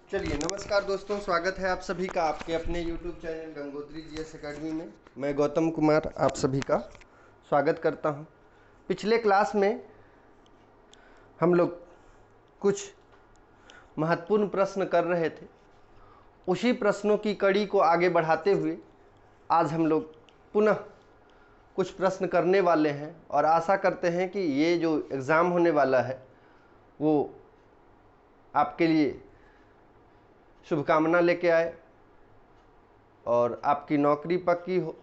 चलिए, नमस्कार दोस्तों, स्वागत है आप सभी का आपके अपने YouTube channel Gangotri GS academy में। मैं गौतम कुमार आप सभी का स्वागत करता हूं। पिछले क्लास में हम लोग कुछ महत्वपूर्ण प्रश्न कर रहे थे। उसी प्रश्नों की कड़ी को आगे बढ़ाते हुए आज हम लोग पुनः कुछ प्रश्न करने वाले हैं और आशा करते हैं कि ये जो एग्ज़ाम होने वाला है वो आपके लिए शुभकामना लेके आए और आपकी नौकरी पक्की हो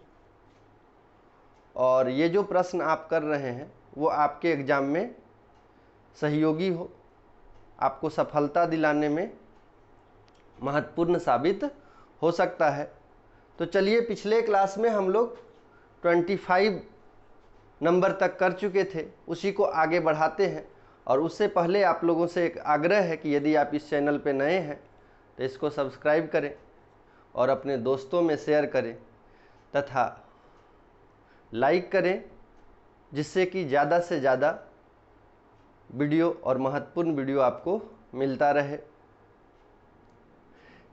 और ये जो प्रश्न आप कर रहे हैं वो आपके एग्ज़ाम में सहयोगी हो, आपको सफलता दिलाने में महत्वपूर्ण साबित हो सकता है। तो चलिए, पिछले क्लास में हम लोग 25 नंबर तक कर चुके थे, उसी को आगे बढ़ाते हैं। और उससे पहले आप लोगों से एक आग्रह है कि यदि आप इस चैनल पे नए हैं तो इसको सब्सक्राइब करें और अपने दोस्तों में शेयर करें तथा लाइक करें, जिससे कि ज़्यादा से ज़्यादा वीडियो और महत्वपूर्ण वीडियो आपको मिलता रहे।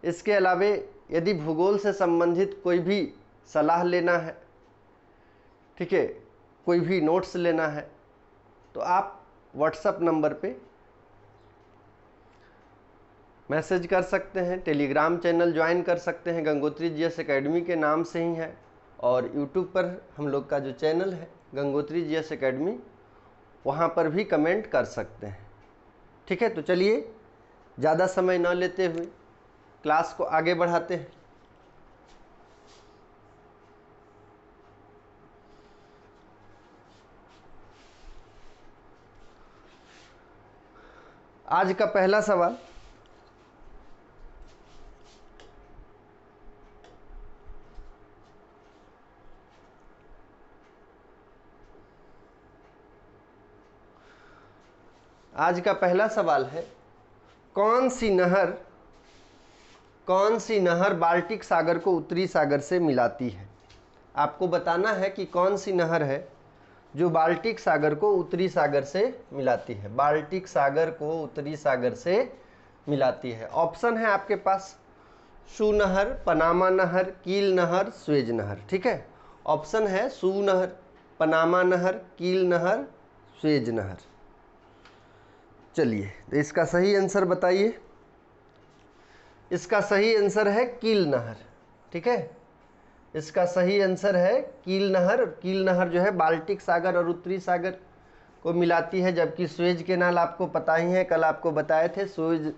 इसके अलावे यदि भूगोल से संबंधित कोई भी सलाह लेना है, ठीक है, कोई भी नोट्स लेना है, तो आप व्हाट्सएप नंबर पे मैसेज कर सकते हैं। टेलीग्राम चैनल ज्वाइन कर सकते हैं, गंगोत्री जीएस एकेडमी के नाम से ही है। और यूट्यूब पर हम लोग का जो चैनल है गंगोत्री जीएस एकेडमी, वहाँ पर भी कमेंट कर सकते हैं। ठीक है, तो चलिए ज़्यादा समय न लेते हुए क्लास को आगे बढ़ाते हैं। आज का पहला सवाल, आज का पहला सवाल है, कौन सी नहर बाल्टिक सागर को उत्तरी सागर से मिलाती है। आपको बताना है कि कौन सी नहर है जो बाल्टिक सागर को उत्तरी सागर से मिलाती है। बाल्टिक सागर को उत्तरी सागर से मिलाती है। ऑप्शन है आपके पास सू नहर, पनामा नहर, कील नहर, स्वेज नहर। ठीक है, ऑप्शन है सू नहर, पनामा नहर, कील नहर, स्वेज नहर। चलिए, तो इसका सही आंसर बताइए। इसका सही आंसर है कील नहर। ठीक है, इसका सही आंसर है कील नहर। कील नहर जो है बाल्टिक सागर और उत्तरी सागर को मिलाती है, जबकि स्वेज कैनाल आपको पता ही है, कल आपको बताए थे। स्वेज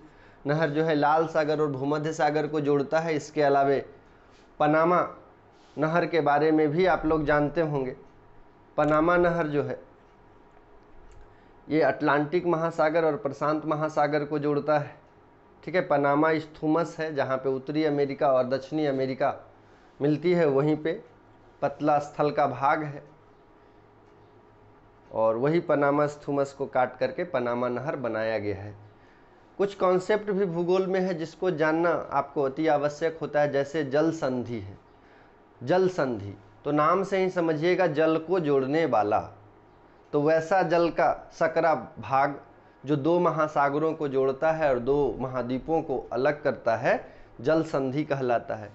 नहर जो है लाल सागर और भूमध्य सागर को जोड़ता है। इसके अलावे पनामा नहर के बारे में भी आप लोग जानते होंगे। पनामा नहर जो है ये अटलांटिक महासागर और प्रशांत महासागर को जोड़ता है। ठीक है, पनामा स्थूमस है जहाँ पे उत्तरी अमेरिका और दक्षिणी अमेरिका मिलती है, वहीं पे पतला स्थल का भाग है और वही पनामा स्थूमस को काट करके पनामा नहर बनाया गया है। कुछ कॉन्सेप्ट भी भूगोल में है जिसको जानना आपको अति आवश्यक होता है, जैसे जल संधि है। जल संधि तो नाम से ही समझिएगा जल को जोड़ने वाला, तो वैसा जल का सकरा भाग जो दो महासागरों को जोड़ता है और दो महाद्वीपों को अलग करता है, जल संधि कहलाता है।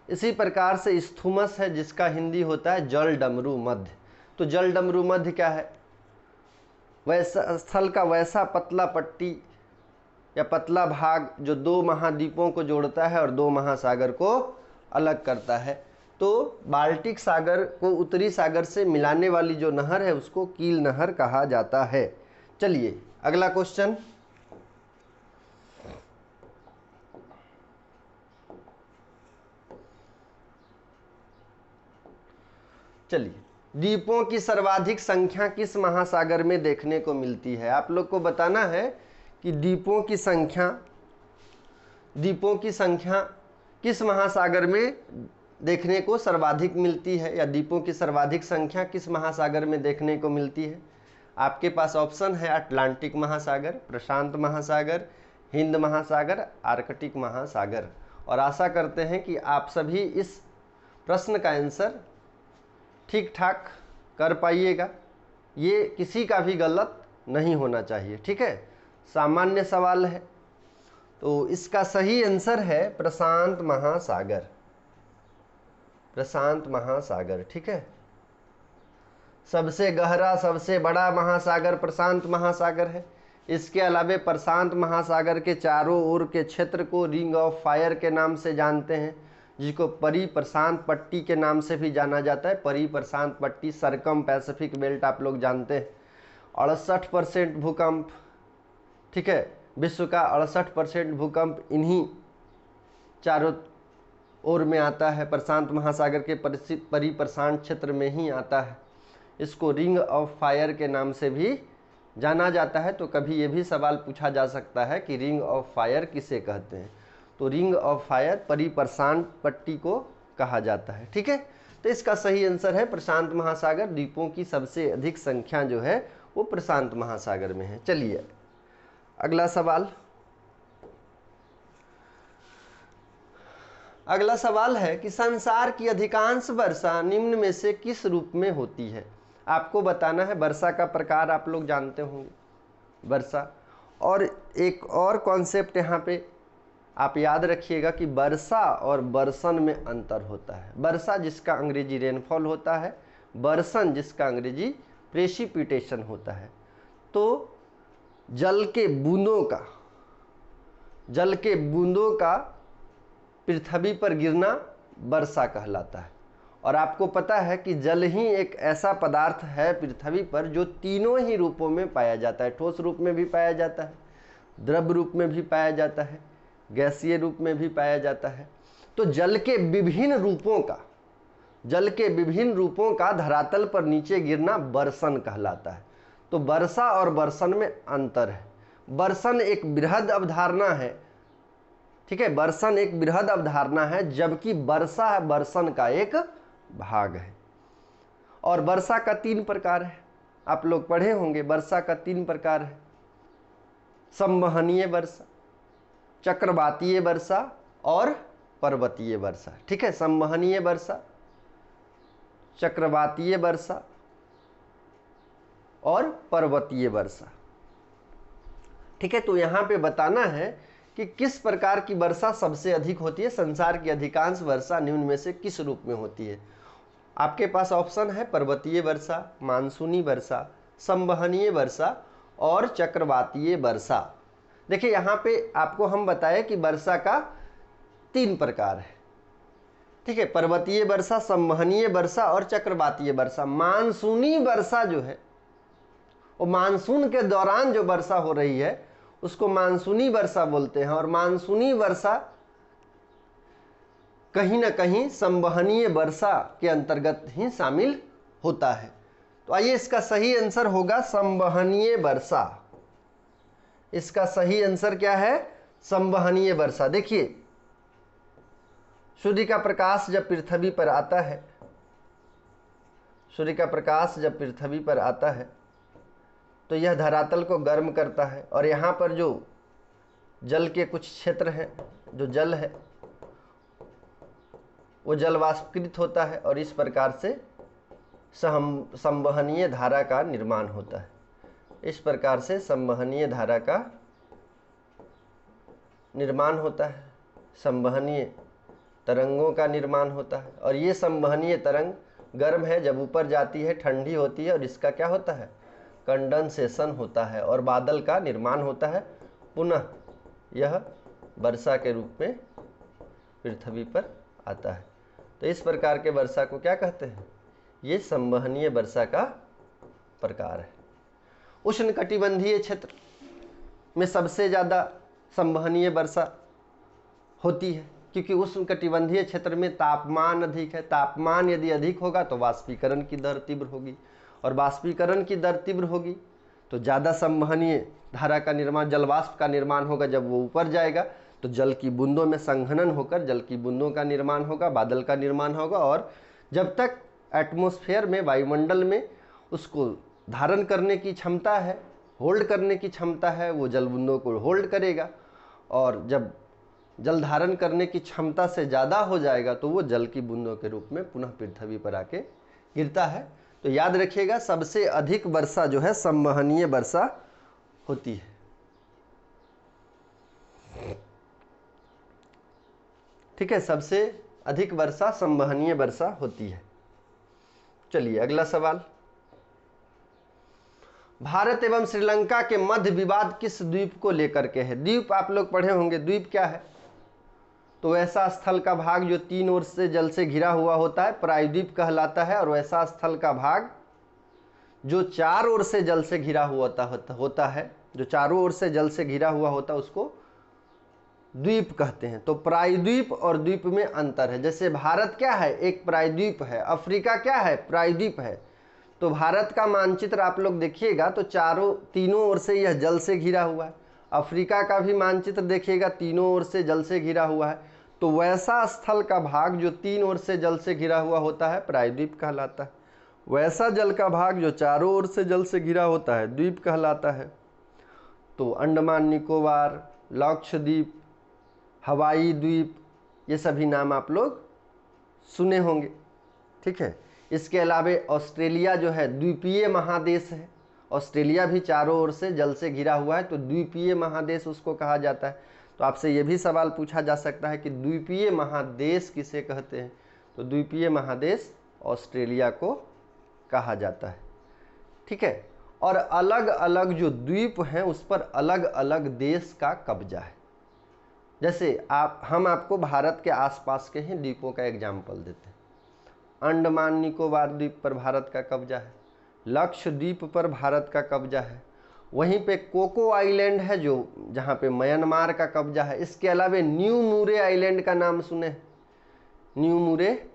इसी प्रकार से स्थूमस है जिसका हिंदी होता है जल डमरू मध्य। तो जल डमरू मध्य क्या है? वैसा स्थल का वैसा पतला पट्टी या पतला भाग जो दो महाद्वीपों को जोड़ता है और दो महासागर को अलग करता है। तो बाल्टिक सागर को उत्तरी सागर से मिलाने वाली जो नहर है उसको कील नहर कहा जाता है। चलिए अगला क्वेश्चन, चलिए, द्वीपों की सर्वाधिक संख्या किस महासागर में देखने को मिलती है। आप लोग को बताना है कि द्वीपों की संख्या किस महासागर में देखने को सर्वाधिक मिलती है, या द्वीपों की सर्वाधिक संख्या किस महासागर में देखने को मिलती है। आपके पास ऑप्शन है अटलांटिक महासागर, प्रशांत महासागर, हिंद महासागर, आर्कटिक महासागर। और आशा करते हैं कि आप सभी इस प्रश्न का आंसर ठीक ठाक कर पाइएगा। ये किसी का भी गलत नहीं होना चाहिए। ठीक है, सामान्य सवाल है तो इसका सही आंसर है प्रशांत महासागर, प्रशांत महासागर। ठीक है, सबसे गहरा सबसे बड़ा महासागर प्रशांत महासागर है। इसके अलावा प्रशांत महासागर के चारों ओर के क्षेत्र को रिंग ऑफ फायर के नाम से जानते हैं, जिसको परी प्रशांत पट्टी के नाम से भी जाना जाता है। परी प्रशांत पट्टी, सरकम पैसिफिक बेल्ट आप लोग जानते हैं। 68% भूकंप, ठीक है, विश्व का 68% भूकंप इन्हीं चारों ओर में आता है, प्रशांत महासागर के परी प्रशांत क्षेत्र में ही आता है। इसको रिंग ऑफ फायर के नाम से भी जाना जाता है। तो कभी ये भी सवाल पूछा जा सकता है कि रिंग ऑफ फायर किसे कहते हैं, तो रिंग ऑफ फायर परी प्रशांत पट्टी को कहा जाता है। ठीक है, तो इसका सही आंसर है प्रशांत महासागर। द्वीपों की सबसे अधिक संख्या जो है वो प्रशांत महासागर में है। चलिए अगला सवाल। अगला सवाल है कि संसार की अधिकांश वर्षा निम्न में से किस रूप में होती है। आपको बताना है, वर्षा का प्रकार आप लोग जानते होंगे, वर्षा। और एक और कॉन्सेप्ट यहाँ पे आप याद रखिएगा कि वर्षा और बरसन में अंतर होता है। वर्षा जिसका अंग्रेजी रेनफॉल होता है, बरसन जिसका अंग्रेजी प्रेसिपिटेशन होता है। तो जल के बूंदों का पृथ्वी पर गिरना वर्षा कहलाता है। और आपको पता है कि जल ही एक ऐसा पदार्थ है पृथ्वी पर जो तीनों ही रूपों में पाया जाता है। ठोस रूप में भी पाया जाता है, द्रव रूप में भी पाया जाता है, गैसीय रूप में भी पाया जाता है। तो जल के विभिन्न रूपों का धरातल पर नीचे गिरना बरसन कहलाता है। तो वर्षा और बरसन में अंतर है। बरसन एक बृहद अवधारणा है, ठीक है, बरसन एक बृहद अवधारणा है, जबकि वर्षा बरसन का एक भाग है। और वर्षा का 3 प्रकार है, आप लोग पढ़े होंगे। वर्षा का 3 प्रकार है, संवहनीय वर्षा, चक्रवातीय वर्षा और पर्वतीय वर्षा। ठीक है, संवहनीय वर्षा, चक्रवातीय वर्षा और पर्वतीय वर्षा। ठीक है, तो यहां पे बताना है कि किस प्रकार की वर्षा सबसे अधिक होती है। संसार की अधिकांश वर्षा निम्न में से किस रूप में होती है। आपके पास ऑप्शन है पर्वतीय वर्षा, मानसूनी वर्षा, संवहनीय वर्षा और चक्रवातीय वर्षा। देखिए यहाँ पे आपको हम बताए कि वर्षा का 3 प्रकार है। ठीक है, पर्वतीय वर्षा, संवहनीय वर्षा और चक्रवातीय वर्षा। मानसूनी वर्षा जो है वो मानसून के दौरान जो वर्षा हो रही है उसको मानसूनी वर्षा बोलते हैं। और मानसूनी वर्षा कहीं ना कहीं संवहनीय वर्षा के अंतर्गत ही शामिल होता है। तो आइए, इसका सही आंसर होगा संवहनीय वर्षा। इसका सही आंसर क्या है? संवहनीय वर्षा। देखिए, सूर्य का प्रकाश जब पृथ्वी पर आता है, सूर्य का प्रकाश जब पृथ्वी पर आता है तो यह धरातल को गर्म करता है। और यहाँ पर जो जल के कुछ क्षेत्र हैं, जो जल है वो जल वाष्पीकृत होता है और इस प्रकार से संवहनीय धारा का निर्माण होता है। इस प्रकार से संवहनीय धारा का निर्माण होता है, संवहनीय तरंगों का निर्माण होता है। और ये संवहनीय तरंग गर्म है, जब ऊपर जाती है ठंडी होती है और इसका क्या होता है? कंडेंसेशन होता है और बादल का निर्माण होता है। पुनः यह वर्षा के रूप में पृथ्वी पर आता है। तो इस प्रकार के वर्षा को क्या कहते हैं? ये संवहनीय वर्षा का प्रकार है। उष्णकटिबंधीय क्षेत्र में सबसे ज़्यादा संवहनीय वर्षा होती है, क्योंकि उष्णकटिबंधीय क्षेत्र में तापमान अधिक है। तापमान यदि अधिक होगा तो वाष्पीकरण की दर तीव्र होगी, और वाष्पीकरण की दर तीव्र होगी तो ज़्यादा संवहनीय धारा का निर्माण, जलवाष्प का निर्माण होगा। जब वो ऊपर जाएगा तो जल की बूंदों में संघनन होकर जल की बूंदों का निर्माण होगा, बादल का निर्माण होगा। और जब तक एटमॉस्फेयर में, वायुमंडल में उसको धारण करने की क्षमता है, होल्ड करने की क्षमता है, वो जल बूंदों को होल्ड करेगा। और जब जल धारण करने की क्षमता से ज़्यादा हो जाएगा तो वो जल की बूंदों के रूप में पुनः पृथ्वी पर आके गिरता है। तो याद रखिएगा, सबसे अधिक वर्षा जो है संवहनीय वर्षा होती है। ठीक है, सबसे अधिक वर्षा संवहनीय वर्षा होती है। चलिए अगला सवाल, भारत एवं श्रीलंका के मध्य विवाद किस द्वीप को लेकर के है? द्वीप आप लोग पढ़े होंगे, द्वीप क्या है? तो ऐसा स्थल का भाग जो तीन ओर से जल से घिरा हुआ होता है प्रायद्वीप कहलाता है, और वैसा स्थल का भाग जो चार ओर से जल से घिरा हुआ होता है, जो चारों ओर से जल से घिरा हुआ होता है उसको द्वीप कहते हैं। तो प्रायद्वीप और द्वीप में अंतर है। जैसे भारत क्या है? एक प्रायद्वीप है। अफ्रीका क्या है? प्रायद्वीप है। तो भारत का मानचित्र आप लोग देखिएगा तो तीनों ओर से यह जल से घिरा हुआ है। अफ्रीका का भी मानचित्र देखिएगा, तीनों ओर से जल से घिरा हुआ है। तो वैसा स्थल का भाग जो तीन ओर से जल से घिरा हुआ होता है प्रायद्वीप कहलाता है। वैसा जल का भाग जो चारों ओर से जल से घिरा होता है द्वीप कहलाता है। तो अंडमान निकोबार, लक्षद्वीप, हवाई द्वीप, ये सभी नाम आप लोग सुने होंगे। ठीक है, इसके अलावा ऑस्ट्रेलिया जो है द्वीपीय महादेश है। ऑस्ट्रेलिया भी चारों ओर से जल से घिरा हुआ है, तो द्वीपीय महादेश उसको कहा जाता है। तो आपसे ये भी सवाल पूछा जा सकता है कि द्वीपीय महादेश किसे कहते हैं? तो द्वीपीय महादेश ऑस्ट्रेलिया को कहा जाता है। ठीक है, और अलग अलग जो द्वीप हैं उस पर अलग अलग देश का कब्जा है। जैसे हम आपको भारत के आसपास के ही द्वीपों का एग्जाम्पल देते हैं। अंडमान निकोबार द्वीप पर भारत का कब्जा है, लक्षद्वीप पर भारत का कब्जा है, वहीं पे कोको आइलैंड है जो जहाँ पे म्यांमार का कब्जा है। इसके अलावा न्यू मुरे आइलैंड का नाम सुने हैं? न्यू मुरे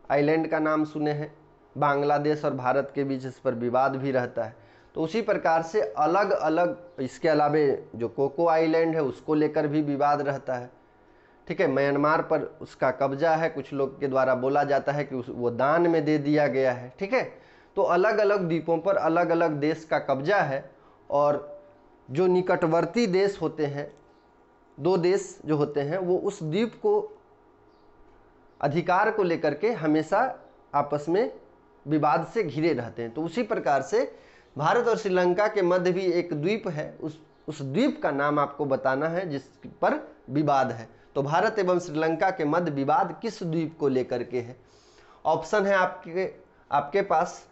आइलैंड का नाम सुने हैं? बांग्लादेश और भारत के बीच इस पर विवाद भी रहता है। तो उसी प्रकार से अलग अलग, इसके अलावा जो कोको आइलैंड है उसको लेकर भी विवाद रहता है। ठीक है, म्यांमार पर उसका कब्जा है, कुछ लोग के द्वारा बोला जाता है कि वो दान में दे दिया गया है। ठीक है, तो अलग अलग द्वीपों पर अलग अलग देश का कब्जा है, और जो निकटवर्ती देश होते हैं, दो देश जो होते हैं, वो उस द्वीप को अधिकार को लेकर के हमेशा आपस में विवाद से घिरे रहते हैं। तो उसी प्रकार से भारत और श्रीलंका के मध्य भी एक द्वीप है, उस द्वीप का नाम आपको बताना है जिस पर विवाद है। तो भारत एवं श्रीलंका के मध्य विवाद किस द्वीप को लेकर के है? ऑप्शन है आपके पास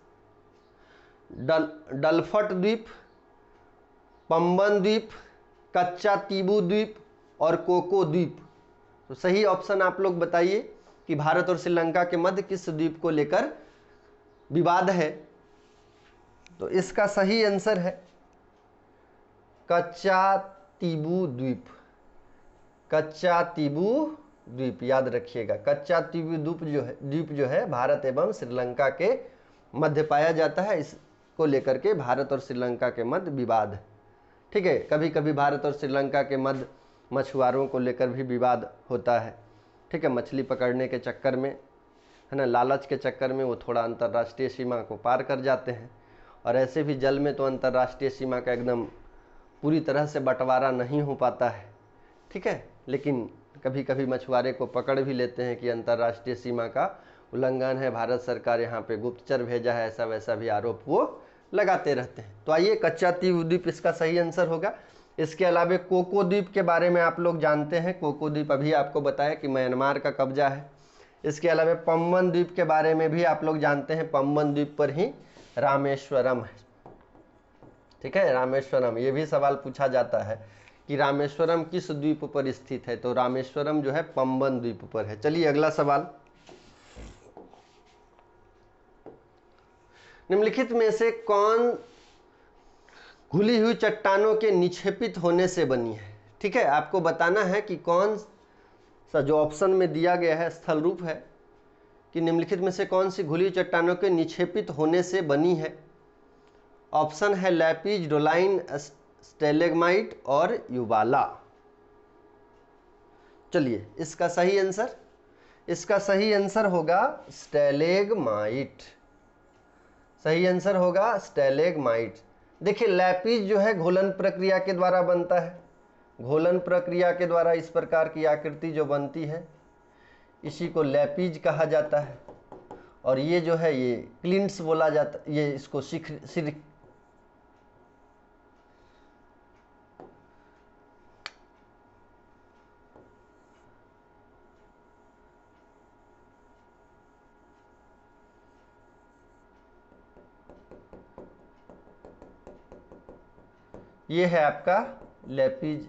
डलफट द्वीप, पंबन द्वीप, कच्चा तीबू द्वीप और कोको द्वीप। तो सही ऑप्शन आप लोग बताइए कि भारत और श्रीलंका के मध्य किस द्वीप को लेकर विवाद है? तो इसका सही आंसर है कच्चा तीबू द्वीप। कच्चा तीबू द्वीप याद रखिएगा। कच्चा तीबू द्वीप जो है भारत एवं श्रीलंका के मध्य पाया जाता है। इसको लेकर के भारत और श्रीलंका के मध्य विवाद है। ठीक है, कभी कभी भारत और श्रीलंका के मध्य मछुआरों को लेकर भी विवाद होता है। ठीक है, मछली पकड़ने के चक्कर में, है ना, लालच के चक्कर में वो थोड़ा अंतर्राष्ट्रीय सीमा को पार कर जाते हैं। और ऐसे भी जल में तो अंतर्राष्ट्रीय सीमा का एकदम पूरी तरह से बंटवारा नहीं हो पाता है। ठीक है, लेकिन कभी कभी मछुआरे को पकड़ भी लेते हैं कि अंतर्राष्ट्रीय सीमा का उल्लंघन है, भारत सरकार यहाँ पे गुप्तचर भेजा है, ऐसा वैसा भी आरोप वो लगाते रहते हैं। तो आइए, कच्चा तीबू द्वीप इसका सही आंसर होगा। इसके अलावा कोको द्वीप के बारे में आप लोग जानते हैं। कोको द्वीप अभी आपको बताया कि म्यांमार का कब्जा है। इसके अलावा पंबन द्वीप के बारे में भी आप लोग जानते हैं। पंबन द्वीप पर ही रामेश्वरम है। ठीक है, रामेश्वरम, ये भी सवाल पूछा जाता है कि रामेश्वरम किस द्वीप पर स्थित है? तो रामेश्वरम जो है पंबन द्वीप पर है। चलिए अगला सवाल, निम्नलिखित में से कौन घुली हुई चट्टानों के निक्षेपित होने से बनी है? ठीक है, आपको बताना है कि कौन सा, जो ऑप्शन में दिया गया है स्थल रूप है, कि निम्नलिखित में से कौन सी घुली हुई चट्टानों के निक्षेपित होने से बनी है। ऑप्शन है लैपिज, डोलाइन, स्टेलेग्माइट और युवाला। चलिए इसका सही आंसर होगा स्टेलेग्माइट। सही आंसर होगा स्टेलेग्माइट। देखिए, लैपिज जो है घोलन प्रक्रिया के द्वारा बनता है। घोलन प्रक्रिया के द्वारा इस प्रकार की आकृति जो बनती है, इसी को लैपिज कहा जाता है। और ये जो है ये क्लिंट्स बोला जाता है, ये इसको ये है आपका लेपिज,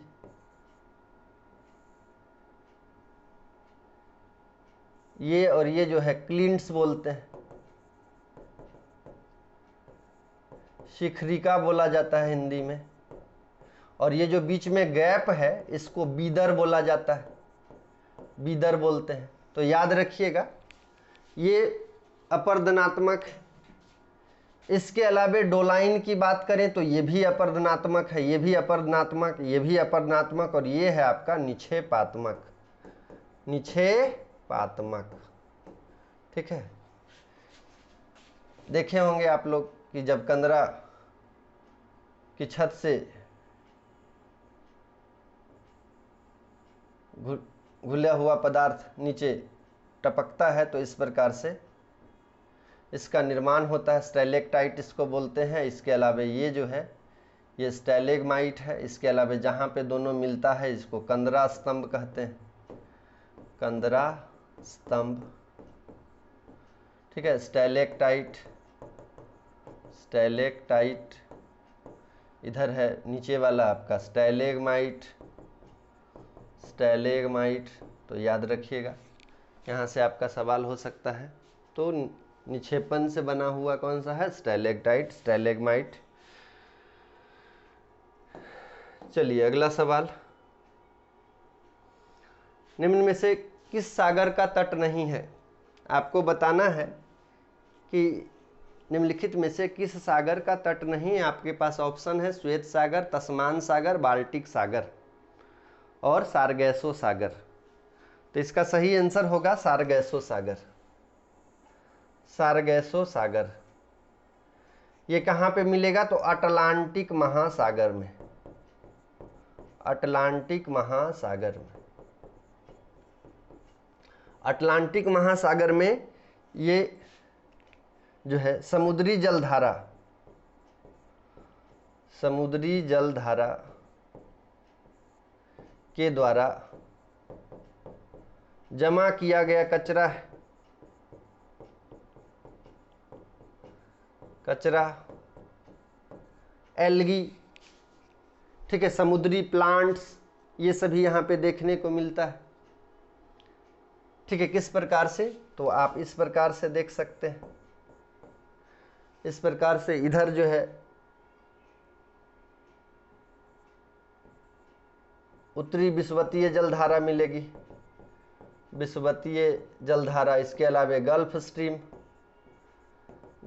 ये और ये जो है क्लिंट्स बोलते हैं, शिखरिका बोला जाता है हिंदी में, और ये जो बीच में गैप है इसको बीदर बोला जाता है, बीदर बोलते हैं। तो याद रखिएगा ये अपरदनात्मक है। इसके अलावे डोलाइन की बात करें तो ये भी अपरदनात्मक है, ये भी अपरदनात्मक, ये भी अपरदनात्मक, और ये है आपका निक्षेपात्मक, निक्षेपात्मक। ठीक है, देखे होंगे आप लोग कि जब कंदरा की छत से घुला हुआ पदार्थ नीचे टपकता है तो इस प्रकार से इसका निर्माण होता है, स्टैलेक्टाइट इसको बोलते हैं। इसके अलावा ये जो है ये स्टैलेग्माइट है। इसके अलावा जहाँ पे दोनों मिलता है इसको कंदरा स्तंभ कहते हैं, कंदरा स्तंभ। ठीक है, स्टैलेक्टाइट, स्टैलेक्टाइट, इधर है नीचे वाला आपका स्टैलेग्माइट, स्टैलेग्माइट। तो याद रखिएगा, यहाँ से आपका सवाल हो सकता है। तो निक्षेपण से बना हुआ कौन सा है? Stalactite, stalagmite. चलिए अगला सवाल, निम्न में से किस सागर का तट नहीं है? आपको बताना है कि निम्नलिखित में से किस सागर का तट नहीं है। आपके पास ऑप्शन है श्वेत सागर, तस्मान सागर, बाल्टिक सागर और सारगैसो सागर। तो इसका सही आंसर होगा सारगैसो सागर, सारगैसो सागर। ये कहाँ पे मिलेगा? तो अटलांटिक महासागर में, अटलांटिक महासागर में। अटलांटिक महासागर में ये जो है समुद्री जलधारा, समुद्री जलधारा के द्वारा जमा किया गया कचरा है, कचरा, एल्गी, ठीक है, समुद्री प्लांट्स, ये सभी यहाँ पे देखने को मिलता है। ठीक है, किस प्रकार से? तो आप इस प्रकार से देख सकते हैं, इस प्रकार से इधर जो है उत्तरी विषुवतीय जलधारा मिलेगी, विषुवतीय जलधारा। इसके अलावा गल्फ स्ट्रीम,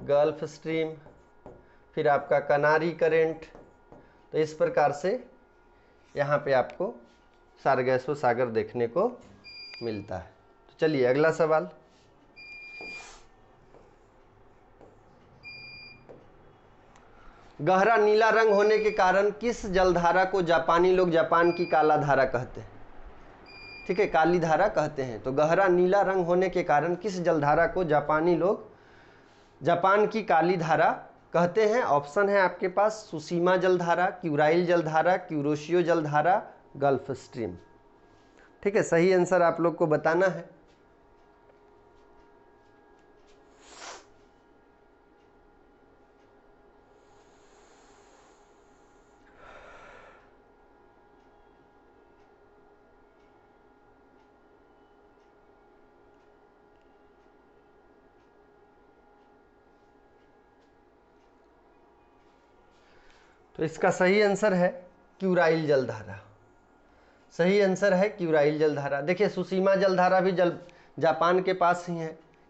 गल्फ स्ट्रीम, फिर आपका कनारी करेंट। तो इस प्रकार से यहाँ पे आपको सारगैसो सागर देखने को मिलता है। तो चलिए अगला सवाल, गहरा नीला रंग होने के कारण किस जलधारा को जापानी लोग जापान की काला धारा कहते हैं? ठीक है, काली धारा कहते हैं। तो गहरा नीला रंग होने के कारण किस जलधारा को जापानी लोग जापान की काली धारा कहते हैं? ऑप्शन है आपके पास सुसीमा जलधारा, क्यूराइल जलधारा, क्यूरोशियो जलधारा, गल्फ स्ट्रीम। ठीक है, सही आंसर आप लोग को बताना है। तो इसका सही आंसर है क्यूराइल जलधारा, सही आंसर है क्यूराइल जलधारा। देखिए सुसीमा जलधारा भी जापान के पास ही है,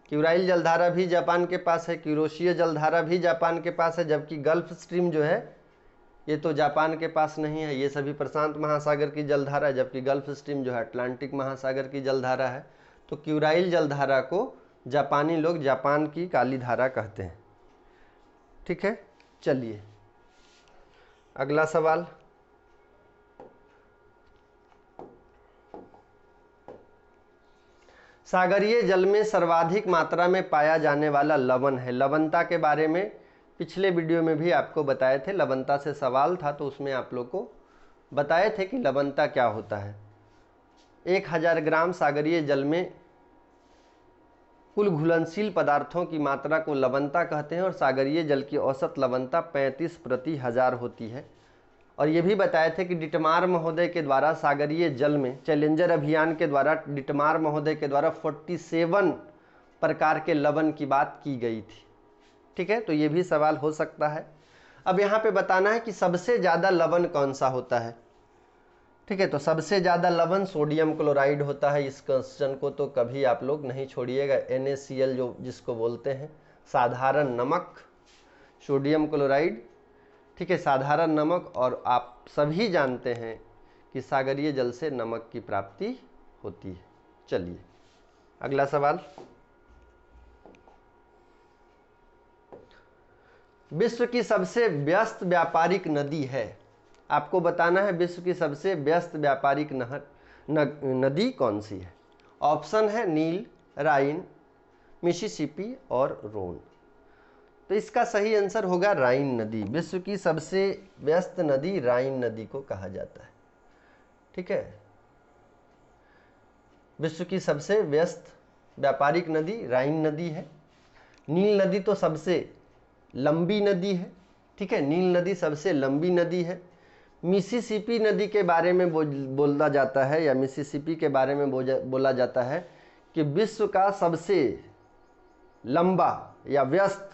क्यूराइल जलधारा भी जापान के पास है, क्यूरोशियो जलधारा भी जापान के पास है, जबकि गल्फ स्ट्रीम जो है ये तो जापान के पास नहीं है, ये सभी प्रशांत महासागर की जलधारा है, जबकि गल्फ स्ट्रीम जो है अटलांटिक महासागर की जलधारा है। तो क्यूराइल जलधारा को जापानी लोग जापान की काली धारा कहते हैं। ठीक है, चलिए अगला सवाल, सागरीय जल में सर्वाधिक मात्रा में पाया जाने वाला लवण है। लवणता के बारे में पिछले वीडियो में भी आपको बताए थे, लवणता से सवाल था तो उसमें आप लोग को बताए थे कि लवणता क्या होता है। 1000 ग्राम सागरीय जल में कुल घुलनशील पदार्थों की मात्रा को लवणता कहते हैं और सागरीय जल की औसत लवणता 35 प्रति 1000 होती है। और ये भी बताए थे कि डिटमार महोदय के द्वारा सागरीय जल में चैलेंजर अभियान के द्वारा डिटमार महोदय के द्वारा 47 प्रकार के लवण की बात की गई थी। ठीक है, तो ये भी सवाल हो सकता है। अब यहाँ पे बताना है कि सबसे ज़्यादा लवण कौन सा होता है। ठीक है, तो सबसे ज़्यादा लवण सोडियम क्लोराइड होता है। इस क्वेश्चन को तो कभी आप लोग नहीं छोड़िएगा। NaCl जो जिसको बोलते हैं साधारण नमक, सोडियम क्लोराइड, ठीक है, साधारण नमक। और आप सभी जानते हैं कि सागरीय जल से नमक की प्राप्ति होती है। चलिए अगला सवाल, विश्व की सबसे व्यस्त व्यापारिक नदी है। आपको बताना है विश्व की सबसे व्यस्त व्यापारिक नदी कौन सी है। ऑप्शन है नील, राइन, मिसिसिपी और रोन। तो इसका सही आंसर होगा राइन नदी। विश्व की सबसे व्यस्त नदी राइन नदी को कहा जाता है। ठीक है, विश्व की सबसे व्यस्त व्यापारिक नदी राइन नदी है। नील नदी तो सबसे लंबी नदी है। ठीक है, नील नदी सबसे लंबी नदी है। मिसिसिपी नदी के बारे में बोला जाता है, या मिसिसिपी के बारे में बोला जाता है कि विश्व का सबसे लंबा या व्यस्त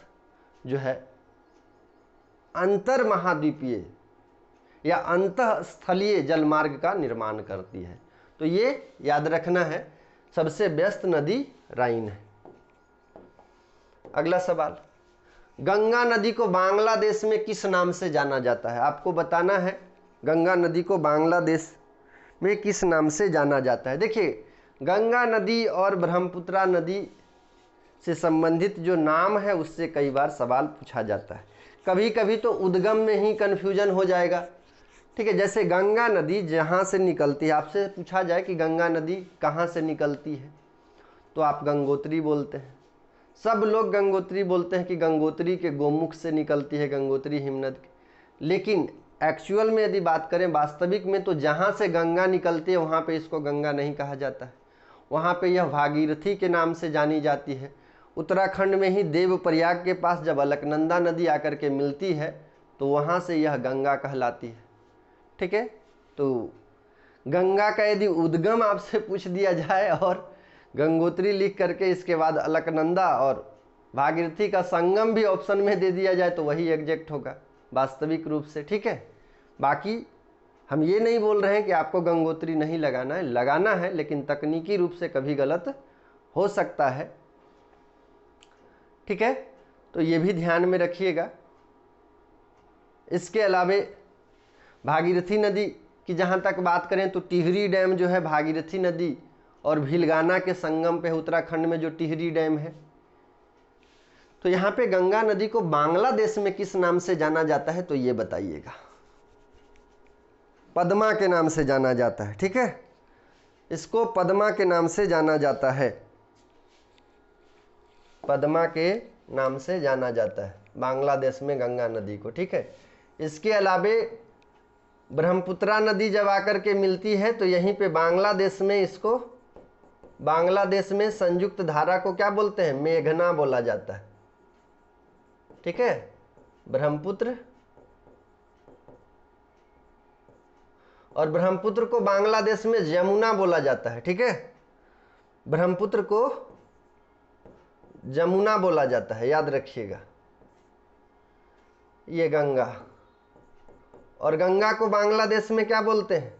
जो है अंतर महाद्वीपीय या अंतःस्थलीय जलमार्ग का निर्माण करती है। तो ये याद रखना है, सबसे व्यस्त नदी राइन है। अगला सवाल, गंगा नदी को बांग्लादेश में किस नाम से जाना जाता है। आपको बताना है गंगा नदी को बांग्लादेश में किस नाम से जाना जाता है। देखिए, गंगा नदी और ब्रह्मपुत्रा नदी से संबंधित जो नाम है उससे कई बार सवाल पूछा जाता है। कभी कभी तो उद्गम में ही कन्फ्यूजन हो जाएगा। ठीक है, जैसे गंगा नदी जहाँ से निकलती है, आपसे पूछा जाए कि गंगा नदी कहाँ से निकलती है, तो आप गंगोत्री बोलते हैं। सब लोग गंगोत्री बोलते हैं कि गंगोत्री के गोमुख से निकलती है, गंगोत्री हिमनद। लेकिन एक्चुअल में यदि बात करें, वास्तविक में तो जहाँ से गंगा निकलती है वहाँ पे इसको गंगा नहीं कहा जाता है। वहाँ पे यह भागीरथी के नाम से जानी जाती है। उत्तराखंड में ही देवप्रयाग के पास जब अलकनंदा नदी आकर के मिलती है तो वहाँ से यह गंगा कहलाती है। ठीक है, तो गंगा का यदि उद्गम आपसे पूछ दिया जाए और गंगोत्री लिख करके इसके बाद अलकनंदा और भागीरथी का संगम भी ऑप्शन में दे दिया जाए तो वही एग्जैक्ट होगा वास्तविक रूप से। ठीक है, बाकी हम ये नहीं बोल रहे हैं कि आपको गंगोत्री नहीं लगाना है, लगाना है, लेकिन तकनीकी रूप से कभी गलत हो सकता है। ठीक है, तो ये भी ध्यान में रखिएगा। इसके अलावे भागीरथी नदी की जहाँ तक बात करें तो टिहरी डैम जो है भागीरथी नदी और भीलगाना के संगम पे उत्तराखंड में जो टिहरी डैम है। तो यहाँ पे गंगा नदी को बांग्लादेश में किस नाम से जाना जाता है, तो ये बताइएगा। पद्मा के नाम से जाना जाता है। ठीक है, इसको पद्मा के नाम से जाना जाता है, पद्मा के नाम से जाना जाता है बांग्लादेश में गंगा नदी को। ठीक है, इसके अलावे ब्रह्मपुत्रा नदी जब आकर के मिलती है तो यहीं पे बांग्लादेश में इसको, बांग्लादेश में संयुक्त धारा को क्या बोलते हैं, मेघना बोला जाता है। ठीक है, ब्रह्मपुत्र, और ब्रह्मपुत्र को बांग्लादेश में यमुना बोला जाता है। ठीक है, ब्रह्मपुत्र को यमुना बोला जाता है, याद रखिएगा। ये गंगा, और गंगा को बांग्लादेश में क्या बोलते हैं,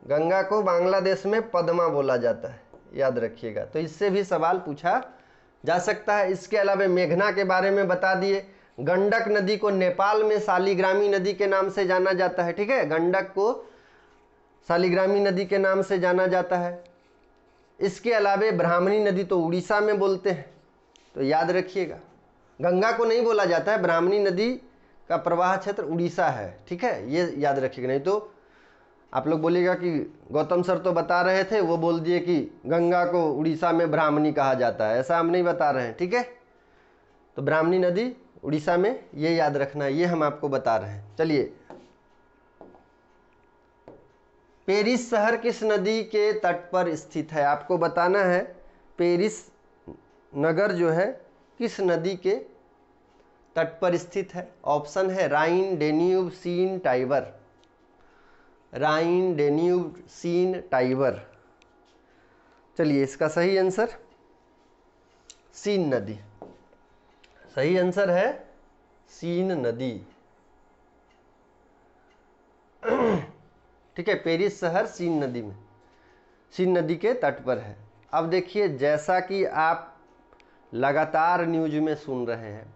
गंगा को बांग्लादेश में पद्मा बोला जाता है, याद रखिएगा। तो इससे भी सवाल पूछा जा सकता है। इसके अलावा मेघना के बारे में बता दिए। गंडक नदी को नेपाल में शालिग्रामी नदी के नाम से जाना जाता है। ठीक है, गंडक को शालिग्रामी नदी के नाम से जाना जाता है। इसके अलावा ब्राह्मणी नदी तो उड़ीसा में बोलते हैं, तो याद रखिएगा। गंगा को नहीं बोला जाता है, ब्राह्मणी नदी का प्रवाह क्षेत्र उड़ीसा है। ठीक है, ये याद रखिएगा, नहीं तो आप लोग बोलिएगा कि गौतम सर तो बता रहे थे, वो बोल दिए कि गंगा को उड़ीसा में ब्राह्मणी कहा जाता है। ऐसा हम नहीं बता रहे हैं। ठीक है, तो ब्राह्मणी नदी उड़ीसा में, ये याद रखना है, ये हम आपको बता रहे हैं। चलिए, पेरिस शहर किस नदी के तट पर स्थित है। आपको बताना है पेरिस नगर जो है किस नदी के तट पर स्थित है? ऑप्शन है राइन, डेन्यूब, सीन, टाइबर। राइन, डेन्यूब, सीन, टाइबर। चलिए इसका सही आंसर सीन नदी। सही आंसर है सीन नदी। ठीक है, पेरिस शहर सीन नदी में, सीन नदी के तट पर है। अब देखिए, जैसा कि आप लगातार न्यूज में सुन रहे हैं,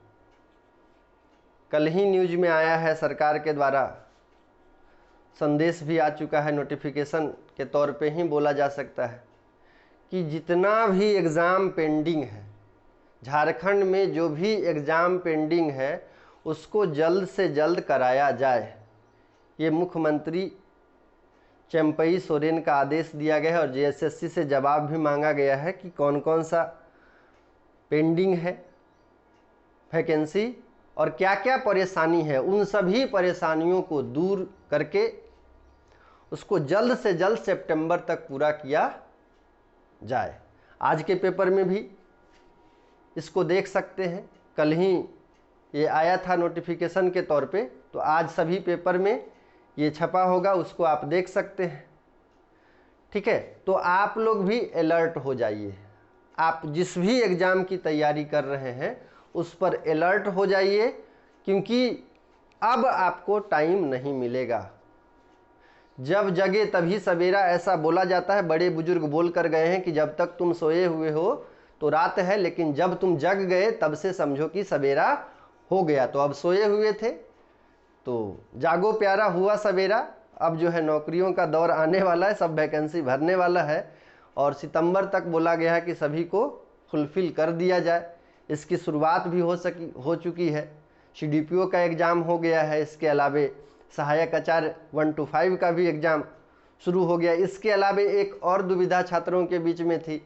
कल ही न्यूज में आया है, सरकार के द्वारा संदेश भी आ चुका है, नोटिफिकेशन के तौर पे ही बोला जा सकता है कि जितना भी एग्ज़ाम पेंडिंग है, झारखंड में जो भी एग्ज़ाम पेंडिंग है उसको जल्द से जल्द कराया जाए। ये मुख्यमंत्री चंपई सोरेन का आदेश दिया गया है और जेएसएससी से जवाब भी मांगा गया है कि कौन कौन सा पेंडिंग है वैकेंसी और क्या क्या परेशानी है। उन सभी परेशानियों को दूर करके उसको जल्द से जल्द सितंबर तक पूरा किया जाए। आज के पेपर में भी इसको देख सकते हैं, कल ही ये आया था नोटिफिकेशन के तौर पे, तो आज सभी पेपर में ये छपा होगा, उसको आप देख सकते हैं। ठीक है, तो आप लोग भी अलर्ट हो जाइए। आप जिस भी एग्ज़ाम की तैयारी कर रहे हैं उस पर अलर्ट हो जाइए, क्योंकि अब आपको टाइम नहीं मिलेगा। जब जगे तभी सवेरा, ऐसा बोला जाता है, बड़े बुजुर्ग बोल कर गए हैं कि जब तक तुम सोए हुए हो तो रात है, लेकिन जब तुम जग गए तब से समझो कि सवेरा हो गया। तो अब सोए हुए थे तो जागो प्यारा, हुआ सवेरा। अब जो है नौकरियों का दौर आने वाला है, सब वैकेंसी भरने वाला है और सितंबर तक बोला गया है कि सभी को फुलफिल कर दिया जाए। इसकी शुरुआत भी हो चुकी है। सीडीपीओ का एग्ज़ाम हो गया है, इसके अलावे सहायक आचार्य 1 to 5 का भी एग्ज़ाम शुरू हो गया। इसके अलावे एक और दुविधा छात्रों के बीच में थी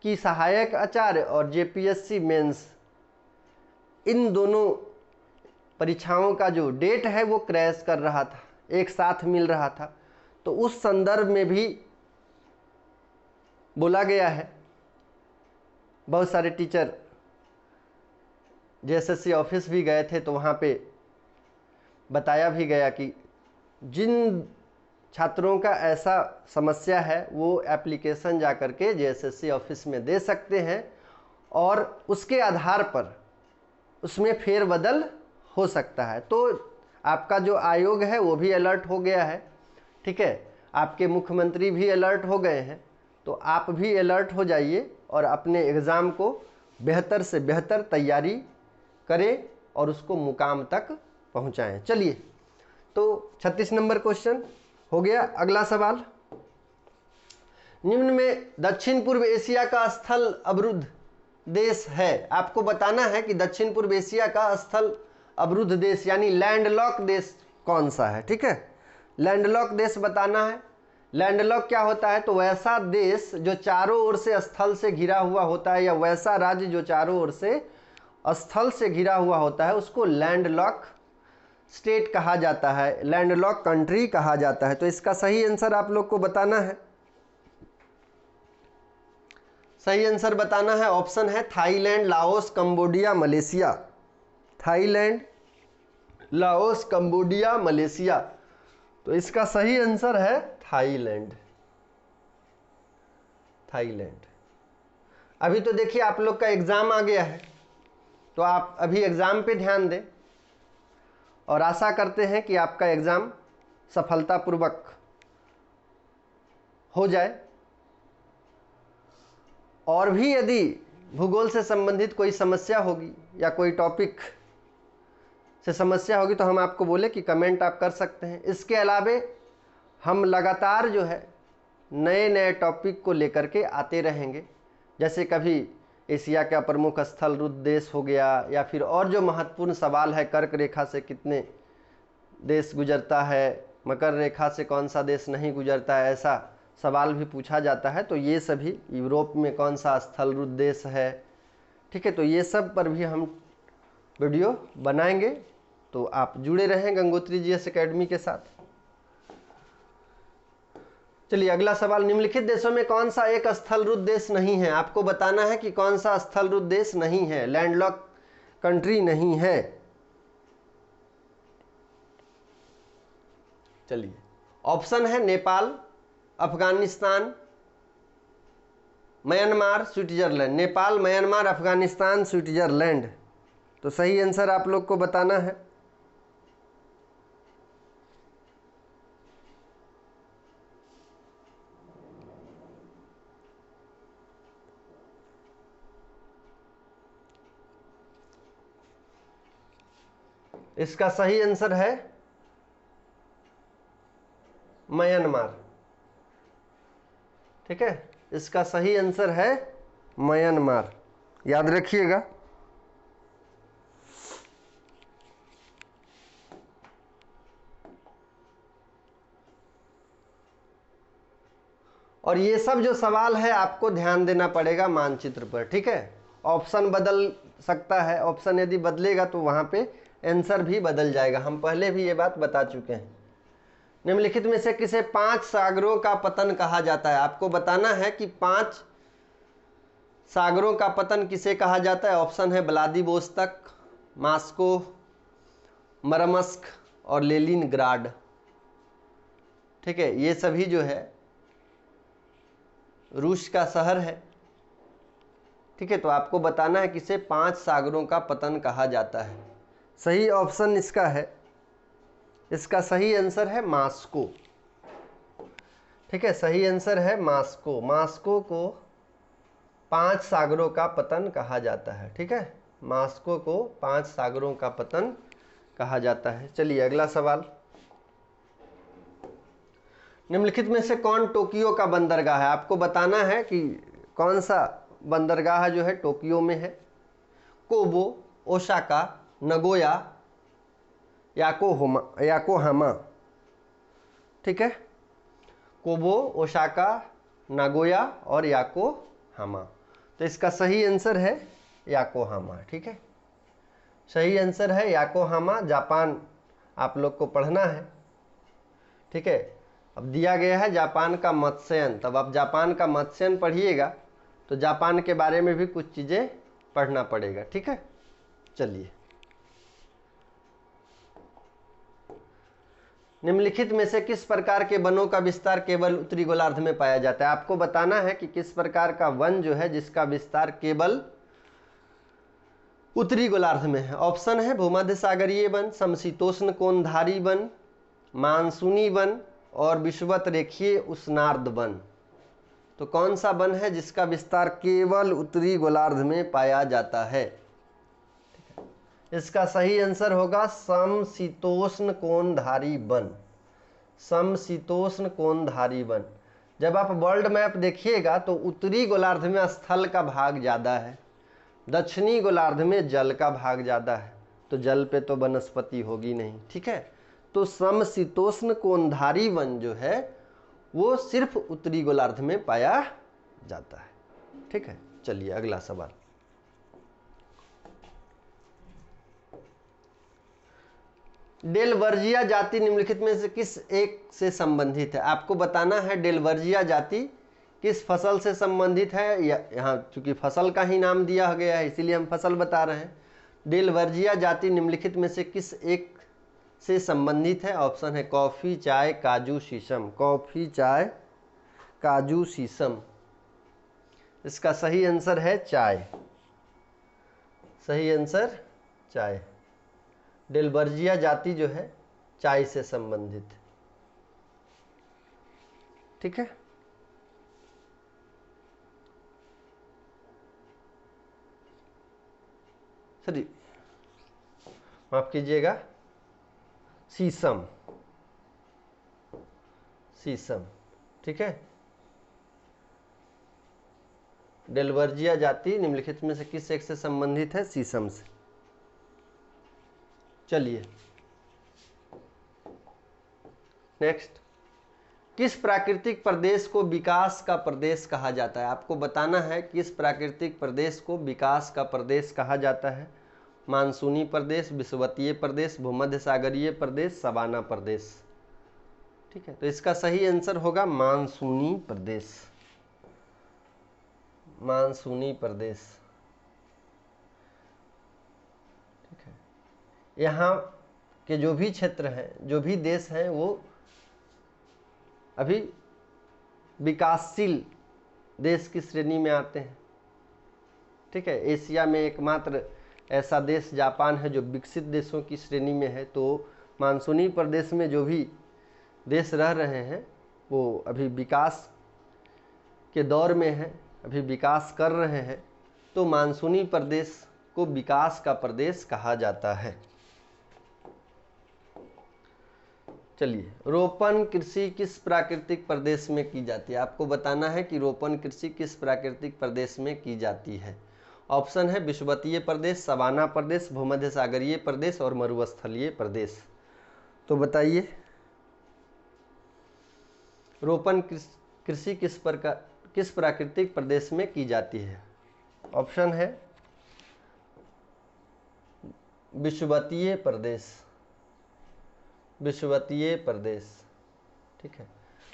कि सहायक आचार्य और जेपीएससी मेंस, इन दोनों परीक्षाओं का जो डेट है वो क्रैश कर रहा था, एक साथ मिल रहा था। तो उस संदर्भ में भी बोला गया है, बहुत सारे टीचर जेएसएससी ऑफिस भी गए थे तो वहाँ पे बताया भी गया कि जिन छात्रों का ऐसा समस्या है वो एप्लीकेशन जा कर के जेएसएससी ऑफिस में दे सकते हैं और उसके आधार पर उसमें फेरबदल हो सकता है। तो आपका जो आयोग है वो भी अलर्ट हो गया है। ठीक है, आपके मुख्यमंत्री भी अलर्ट हो गए हैं, तो आप भी अलर्ट हो जाइए और अपने एग्ज़ाम को बेहतर से बेहतर तैयारी करें और उसको मुकाम तक पहुंचाएं। चलिए, तो 36 नंबर क्वेश्चन हो गया। अगला सवाल, निम्न में दक्षिण पूर्व एशिया का स्थल अवरुद्ध देश है। आपको बताना है कि दक्षिण पूर्व एशिया का स्थल अवरुद्ध देश यानी लैंडलॉक देश कौन सा है। ठीक है, लैंडलॉक देश बताना है। लैंडलॉक क्या होता है? तो वैसा देश जो चारों ओर से स्थल से घिरा हुआ होता है, या वैसा राज्य जो चारों ओर से स्थल से घिरा हुआ होता है, उसको लैंडलॉक स्टेट कहा जाता है, लैंडलॉक कंट्री कहा जाता है। तो इसका सही आंसर आप लोग को बताना है। सही आंसर बताना है, ऑप्शन है Thailand, Laos, Cambodia, Malaysia. Thailand, Laos, Cambodia, Malaysia. तो इसका सही आंसर है थाईलैंड। थाईलैंड। अभी तो देखिए आप लोग का एग्जाम आ गया है, तो आप अभी एग्जाम पे ध्यान दें और आशा करते हैं कि आपका एग्जाम सफलतापूर्वक हो जाए। और भी यदि भूगोल से संबंधित कोई समस्या होगी या कोई टॉपिक से समस्या होगी तो हम आपको बोले कि कमेंट आप कर सकते हैं। इसके अलावे हम लगातार जो है नए नए टॉपिक को लेकर के आते रहेंगे, जैसे कभी एशिया का प्रमुख स्थल रुद्ध देश हो गया, या फिर और जो महत्वपूर्ण सवाल है, कर्क रेखा से कितने देश गुजरता है, मकर रेखा से कौन सा देश नहीं गुजरता है, ऐसा सवाल भी पूछा जाता है। तो ये सभी, यूरोप में कौन सा स्थल रुद्ध देश है, ठीक है, तो ये सब पर भी हम वीडियो बनाएंगे। तो आप जुड़े रहें गंगोत्री जीएस एकेडमी के साथ। चलिए अगला सवाल, निम्नलिखित देशों में कौन सा एक स्थल रुद्ध देश नहीं है? आपको बताना है कि कौन सा स्थल रुद्ध देश नहीं है, लैंडलॉक कंट्री नहीं है। चलिए, ऑप्शन है Nepal, Afghanistan, Myanmar, Switzerland. Nepal, Myanmar, Afghanistan, Switzerland. तो सही आंसर आप लोग को बताना है। इसका सही आंसर है म्यांमार। ठीक है, इसका सही आंसर है म्यांमार, याद रखिएगा। और ये सब जो सवाल है आपको ध्यान देना पड़ेगा मानचित्र पर। ठीक है, ऑप्शन बदल सकता है, ऑप्शन यदि बदलेगा तो वहां पे आंसर भी बदल जाएगा। हम पहले भी ये बात बता चुके हैं। निम्नलिखित में से किसे 5 सागरों का पतन कहा जाता है? आपको बताना है कि 5 सागरों का पतन किसे कहा जाता है। ऑप्शन है व्लादिवोस्तोक, मॉस्को, मरमस्क और लेनिनग्राड। ठीक है, ये सभी जो है रूस का शहर है। ठीक है, तो आपको बताना है किसे 5 सागरों का पतन कहा जाता है। सही ऑप्शन इसका है, इसका सही आंसर है मॉस्को। ठीक है, सही आंसर है मॉस्को। मॉस्को को 5 सागरों का पतन कहा जाता है। ठीक है, मॉस्को को 5 सागरों का पतन कहा जाता है। चलिए अगला सवाल, निम्नलिखित में से कौन टोक्यो का बंदरगाह है? आपको बताना है कि कौन सा बंदरगाह जो है टोक्यो में है। कोबो, ओसाका, नगोया, याकोहामा। ठीक है, कोबो, ओसाका, नागोया और याकोहामा। तो इसका सही आंसर है याकोहामा। ठीक है, सही आंसर है याकोहामा, जापान आप लोग को पढ़ना है। ठीक है, अब दिया गया है जापान का मत्स्यन, तब आप जापान का मत्स्यन पढ़िएगा तो जापान के बारे में भी कुछ चीजें पढ़ना पड़ेगा। ठीक है, चलिए, निम्नलिखित में से किस प्रकार के वनों का विस्तार केवल उत्तरी गोलार्ध में पाया जाता है? आपको बताना है कि किस प्रकार का वन जो है जिसका विस्तार केवल उत्तरी गोलार्ध में है। ऑप्शन है भूमध्य सागरीय वन, समशीतोष्ण कोणधारी वन, मानसूनी वन और विषुवत रेखीय उष्णार्ध वन। तो कौन सा वन है जिसका विस्तार केवल उत्तरी गोलार्ध में पाया जाता है? इसका सही आंसर होगा समशीतोष्ण कोणधारी वन। समशीतोष्ण कोणधारी वन। जब आप वर्ल्ड मैप देखिएगा तो उत्तरी गोलार्ध में स्थल का भाग ज्यादा है, दक्षिणी गोलार्ध में जल का भाग ज्यादा है, तो जल पे तो वनस्पति होगी नहीं। ठीक है, तो समशीतोष्ण कोणधारी वन जो है वो सिर्फ उत्तरी गोलार्ध में पाया जाता है। ठीक है, चलिए अगला सवाल, डेलवर्जिया जाति निम्नलिखित में से किस एक से संबंधित है? आपको बताना है डेलवर्जिया जाति किस फसल से संबंधित है। यहाँ चूंकि फसल का ही नाम दिया गया है इसीलिए हम फसल बता रहे हैं। डेलवर्जिया जाति निम्नलिखित में से किस एक से संबंधित है? ऑप्शन है कॉफी, चाय, काजू, शीशम। कॉफी, चाय, काजू, शीशम। इसका सही आंसर है चाय। सही आंसर चाय। डेलवर्जिया जाति जो है चाय से संबंधित। ठीक है, सॉरी माफ कीजिएगा, शीशम। शीशम। ठीक है, डेलवर्जिया जाति निम्नलिखित में से किस एक से संबंधित है? शीशम से। चलिए नेक्स्ट, किस प्राकृतिक प्रदेश को विकास का प्रदेश कहा जाता है? आपको बताना है किस प्राकृतिक प्रदेश को विकास का प्रदेश कहा जाता है। मानसूनी प्रदेश, विषुवतीय प्रदेश, भूमध्य सागरीय प्रदेश, सवाना प्रदेश। ठीक है, तो इसका सही आंसर होगा मानसूनी प्रदेश। मानसूनी प्रदेश। ठीक है, यहाँ के जो भी क्षेत्र हैं, जो भी देश हैं, वो अभी विकासशील देश की श्रेणी में आते हैं। ठीक है, एशिया में एकमात्र ऐसा देश जापान है जो विकसित देशों की श्रेणी में है। तो मानसूनी प्रदेश में जो भी देश रह रहे हैं वो अभी विकास के दौर में है, अभी विकास कर रहे हैं। तो मानसूनी प्रदेश को विकास का प्रदेश कहा जाता है। चलिए, रोपण कृषि किस प्राकृतिक प्रदेश में की जाती है? आपको बताना है कि रोपण कृषि किस प्राकृतिक प्रदेश में की जाती है। ऑप्शन है विषुवतीय प्रदेश, सवाना प्रदेश, भूमध्य सागरीय प्रदेश और मरुस्थलीय प्रदेश। तो बताइए, रोपण कृषि किस प्राकृतिक प्रदेश में की जाती है? ऑप्शन है विषुवतीय प्रदेश, विषुवतीय प्रदेश। ठीक है,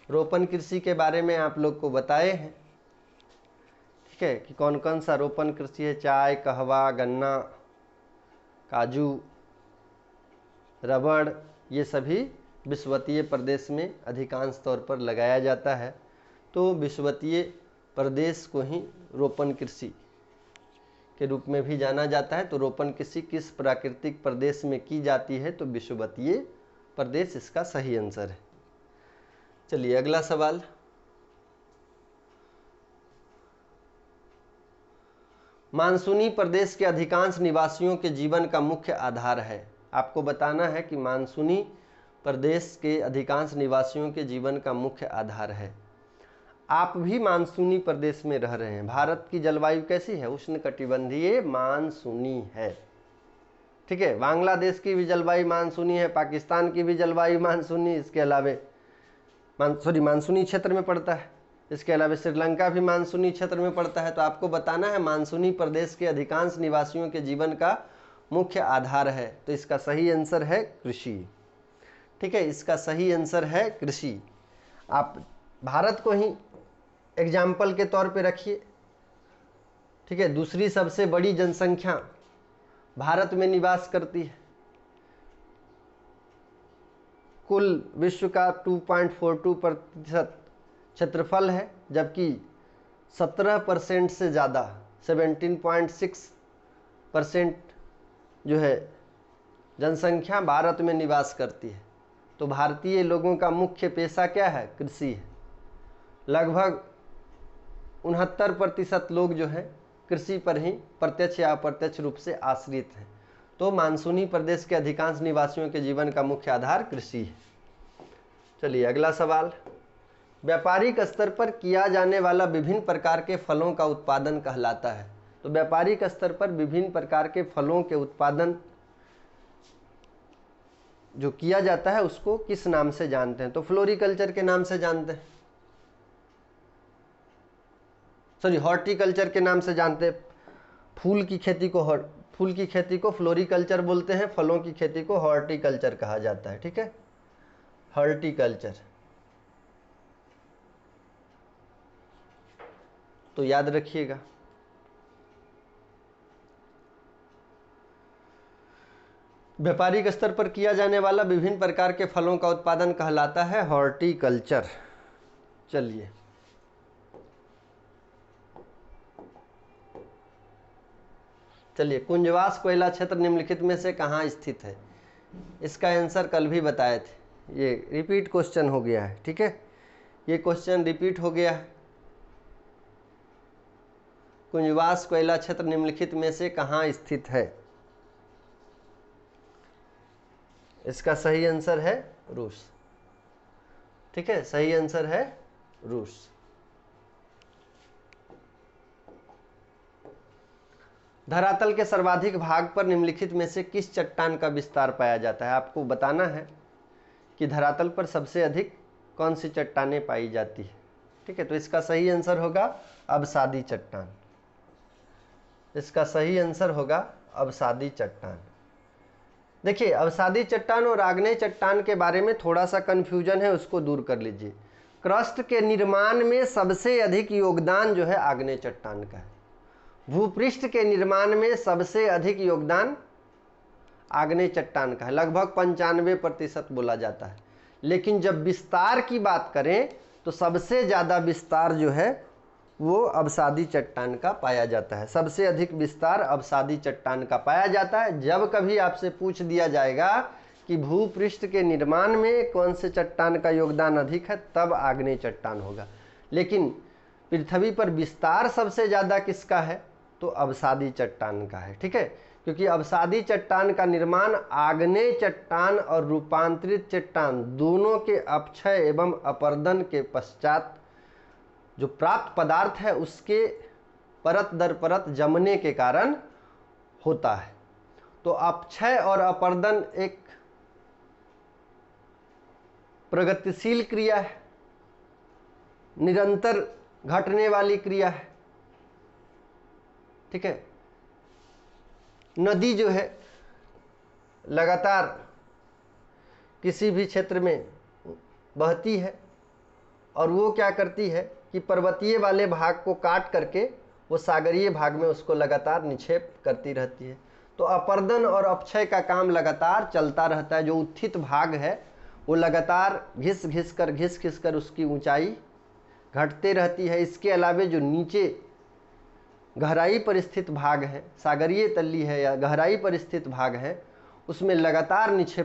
रोपण कृषि के बारे में आप लोग को बताए हैं। ठीक है, कि कौन कौन सा रोपण कृषि है। चाय, कहवा, गन्ना, काजू, रबड़, ये सभी विषुवतीय प्रदेश में अधिकांश तौर पर लगाया जाता है। तो विषुवतीय प्रदेश को ही रोपण कृषि के रूप में भी जाना जाता है। तो रोपण कृषि किस प्राकृतिक प्रदेश में की जाती है? तो विषुवतीय प्रदेश इसका सही आंसर है। चलिए अगला सवाल, मानसूनी प्रदेश के अधिकांश निवासियों के जीवन का मुख्य आधार है। आपको बताना है कि मानसूनी प्रदेश के अधिकांश निवासियों के जीवन का मुख्य आधार है। आप भी मानसूनी प्रदेश में रह रहे हैं। भारत की जलवायु कैसी है? उष्णकटिबंधीय मानसूनी है। ठीक है, बांग्लादेश की भी जलवायु मानसूनी है, पाकिस्तान की भी जलवायु मानसूनी, इसके अलावे मानसूनी क्षेत्र में पड़ता है। इसके अलावा श्रीलंका भी मानसूनी क्षेत्र में पड़ता है। तो आपको बताना है मानसूनी प्रदेश के अधिकांश निवासियों के जीवन का मुख्य आधार है। तो इसका सही आंसर है कृषि। ठीक है, इसका सही आंसर है कृषि। आप भारत को ही एग्जाम्पल के तौर पे रखिए। ठीक है, दूसरी सबसे बड़ी जनसंख्या भारत में निवास करती है। कुल विश्व का 2.42% क्षेत्रफल है, जबकि 17% से ज़्यादा 17.6% जो है जनसंख्या भारत में निवास करती है। तो भारतीय लोगों का मुख्य पेशा क्या है? कृषि है। लगभग 69% लोग जो है कृषि पर ही प्रत्यक्ष या अप्रत्यक्ष रूप से आश्रित हैं। तो मानसूनी प्रदेश के अधिकांश निवासियों के जीवन का मुख्य आधार कृषि है। चलिए अगला सवाल, व्यापारिक स्तर पर किया जाने वाला विभिन्न प्रकार के फलों का उत्पादन कहलाता है। तो व्यापारिक स्तर पर विभिन्न प्रकार के फलों के उत्पादन जो किया जाता है उसको किस नाम से जानते हैं? तो फ्लोरिकल्चर के नाम से जानते हैं, हॉर्टिकल्चर के नाम से जानते हैं। फूल की खेती को फ्लोरिकल्चर बोलते हैं, फलों की खेती को हॉर्टिकल्चर कहा जाता है। ठीक है, हॉर्टिकल्चर। तो याद रखिएगा। व्यापारिक स्तर पर किया जाने वाला विभिन्न प्रकार के फलों का उत्पादन कहलाता है हॉर्टिकल्चर। चलिए कुंजवास कोयला क्षेत्र निम्नलिखित में से कहाँ स्थित है? इसका आंसर कल भी बताए थे, ये रिपीट क्वेश्चन हो गया है। ठीक है, ये क्वेश्चन रिपीट हो गया है। कुंजवास कोयला क्षेत्र निम्नलिखित में से कहाँ स्थित है? इसका सही आंसर है रूस। ठीक है, सही आंसर है रूस। धरातल के सर्वाधिक भाग पर निम्नलिखित में से किस चट्टान का विस्तार पाया जाता है? आपको बताना है कि धरातल पर सबसे अधिक कौन सी चट्टानें पाई जाती है। ठीक है, तो इसका सही आंसर होगा अवसादी चट्टान। इसका सही आंसर होगा अवसादी चट्टान। देखिए, अवसादी चट्टान और आग्नेय चट्टान के बारे में थोड़ा सा कन्फ्यूजन है, उसको दूर कर लीजिए। क्रस्ट के निर्माण में सबसे अधिक योगदान जो है आग्नेय चट्टान का है। भूपृष्ठ के निर्माण में सबसे अधिक योगदान आग्नेय चट्टान का है, लगभग 95% बोला जाता है। लेकिन जब विस्तार की बात करें तो सबसे ज़्यादा विस्तार जो है वो अवसादी चट्टान का पाया जाता है। सबसे अधिक विस्तार अवसादी चट्टान का पाया जाता है। जब कभी आपसे पूछ दिया जाएगा कि भूपृष्ठ के निर्माण में कौन से चट्टान का योगदान अधिक है, तब आग्नेय चट्टान होगा। लेकिन पृथ्वी पर विस्तार सबसे ज़्यादा किसका है, तो अवसादी चट्टान का है। ठीक है, क्योंकि अवसादी चट्टान का निर्माण आग्नेय चट्टान और रूपांतरित चट्टान दोनों के अपक्षय एवं अपर्दन के पश्चात जो प्राप्त पदार्थ है उसके परत दर परत जमने के कारण होता है। तो अपक्षय और अपर्दन एक प्रगतिशील क्रिया है, निरंतर घटने वाली क्रिया है। ठीक है, नदी जो है लगातार किसी भी क्षेत्र में बहती है और वो क्या करती है कि पर्वतीय वाले भाग को काट करके वो सागरीय भाग में उसको लगातार निक्षेप करती रहती है। तो अपर्दन और अपक्षय का काम लगातार चलता रहता है। जो उत्थित भाग है वो लगातार घिस घिस कर उसकी ऊंचाई घटते रहती है। इसके अलावे जो नीचे गहराई पर स्थित भाग है, सागरीय तल्ली है या गहराई पर स्थित भाग है, उसमें लगातार निक्षेप